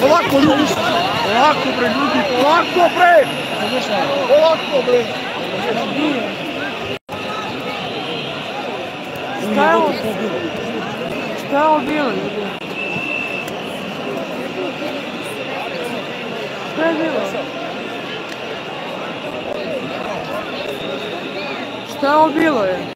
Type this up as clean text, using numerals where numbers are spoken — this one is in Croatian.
Polako ljudi, polako bre ljudi, polako bre! Polako bre! Šta je ovo bilo? Šta je bilo? Šta je ovo bilo je?